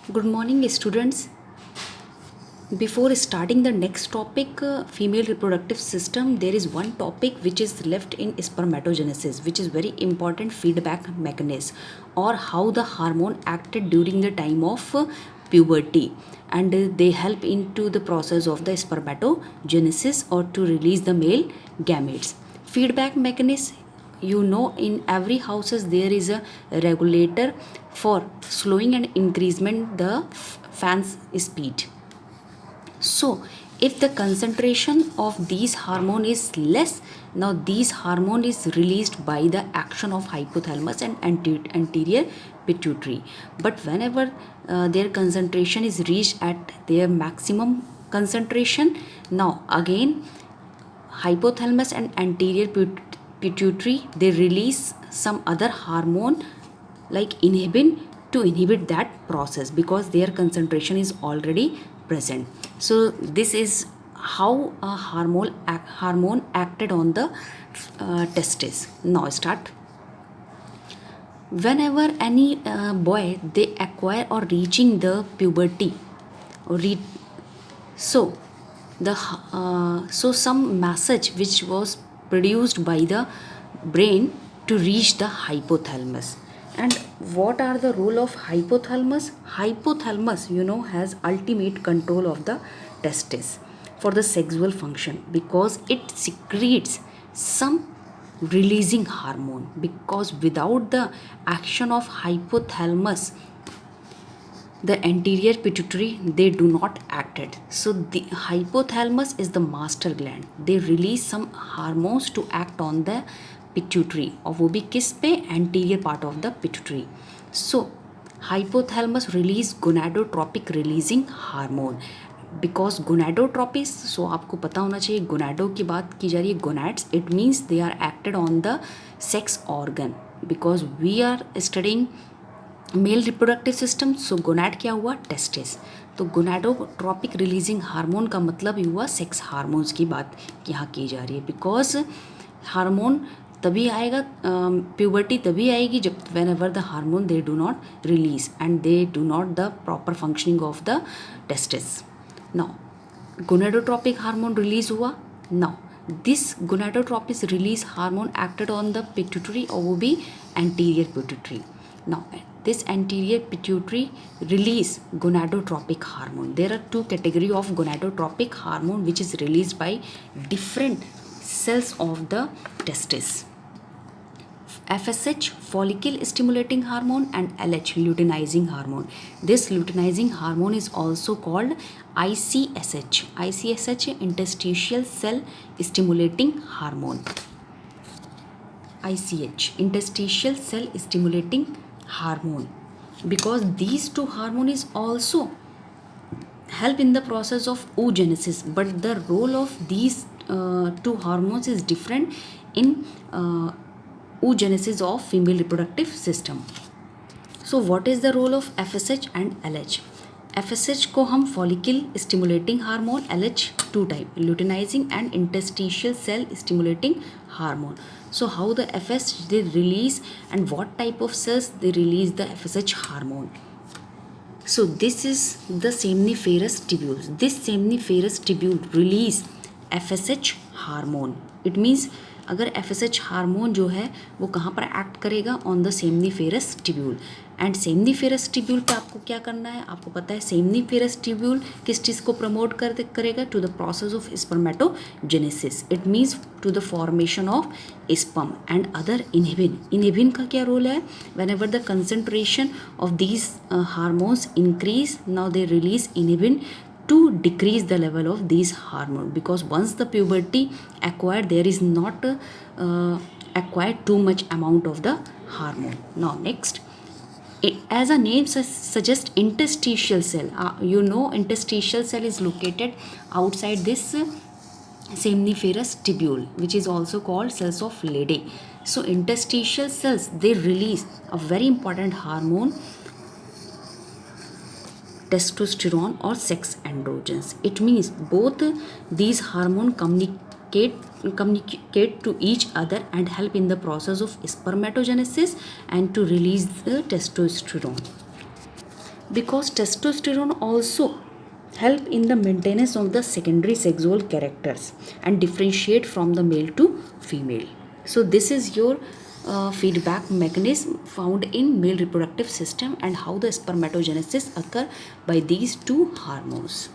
Good morning, students. Before starting the next topic, female reproductive system, there is one topic which is left in spermatogenesis, which is very important feedback mechanism, or how the hormone acted during the time of puberty, and they help into the process of the spermatogenesis or to release the male gametes. Feedback mechanism, in every houses there is a regulator for slowing and increasement the fan's speed. So if the concentration of these hormone is less, now these hormone is released by the action of hypothalamus and anterior pituitary. But whenever their concentration is reached at their maximum concentration, now again hypothalamus and anterior pituitary, they release some other hormone like inhibin to inhibit that process because their concentration is already present. So this is how a hormone acted on the testes. Now start. Whenever any boy they acquire or reaching the puberty or so the so some message which was produced by the brain to reach the hypothalamus. And what are the role of hypothalamus? Hypothalamus, has ultimate control of the testes for the sexual function because it secretes some releasing hormone, because without the action of hypothalamus the anterior pituitary they do not act it. So the hypothalamus is the master gland, they release some hormones to act on the pituitary, और वो भी किस पे, anterior part of the pituitary. So hypothalamus release gonadotropic releasing hormone because gonadotropis, so आपको पता होना चाहिए gonado की बात की जा रही है, gonads, it means they are acted on the sex organ because we are studying male reproductive system. So gonad क्या हुआ, टेस्टिस. तो गोनाडोट्रोपिक रिलीजिंग हार्मोन का मतलब ही हुआ सेक्स हार्मोन्स की बात यहाँ की जा रही है बिकॉज हार्मोन तभी आएगा, प्यूबर्टी तभी आएगी जब whenever the hormone they do not release and they do not the proper functioning of the testis. Now gonadotropic hormone release हुआ. Now this gonadotropic release hormone acted on the pituitary और वो भी anterior pituitary. Now, this anterior pituitary release gonadotropic hormone. There are two category of gonadotropic hormone which is released by different cells of the testis. FSH, follicle stimulating hormone, and LH, luteinizing hormone. This luteinizing hormone is also called ICSH. ICSH, interstitial cell stimulating hormone. ICH, interstitial cell stimulating hormone, because these two hormone is also help in the process of oogenesis, but the role of these two hormones is different in oogenesis of female reproductive system. So what is the role of FSH and LH? FSH को हम follicle stimulating hormone, LH two type, luteinizing and interstitial cell stimulating hormone. So how the FSH they release and what type of cells they release the FSH hormone? So this is the seminiferous tubules. This seminiferous tubule release FSH hormone. It means अगर FSH hormone जो है वो कहाँ पर act करेगा, on the seminiferous tubule. And seminiferous tubule पे आपको क्या करना है, आपको पता है सेमनीफेरस ट्यूब्यूल किस चीज़ को प्रमोट करेगा, to the process of spermatogenesis. It means to the formation of sperm and other inhibin. Inhibin का क्या रोल है, whenever the concentration of these hormones increase, now they release inhibin to decrease the level of these hormone, because once the puberty acquired there is not acquired too much amount of the hormone. Now next, as a name suggests, interstitial cell, interstitial cell is located outside this seminiferous tubule, which is also called cells of Leydig. So interstitial cells, they release a very important hormone, testosterone or sex androgens. It means both these hormones communicate to each other and help in the process of spermatogenesis and to release the testosterone. because testosterone also help in the maintenance of the secondary sexual characters and differentiate from the male to female. So this is your feedback mechanism found in male reproductive system and how the spermatogenesis occur by these two hormones.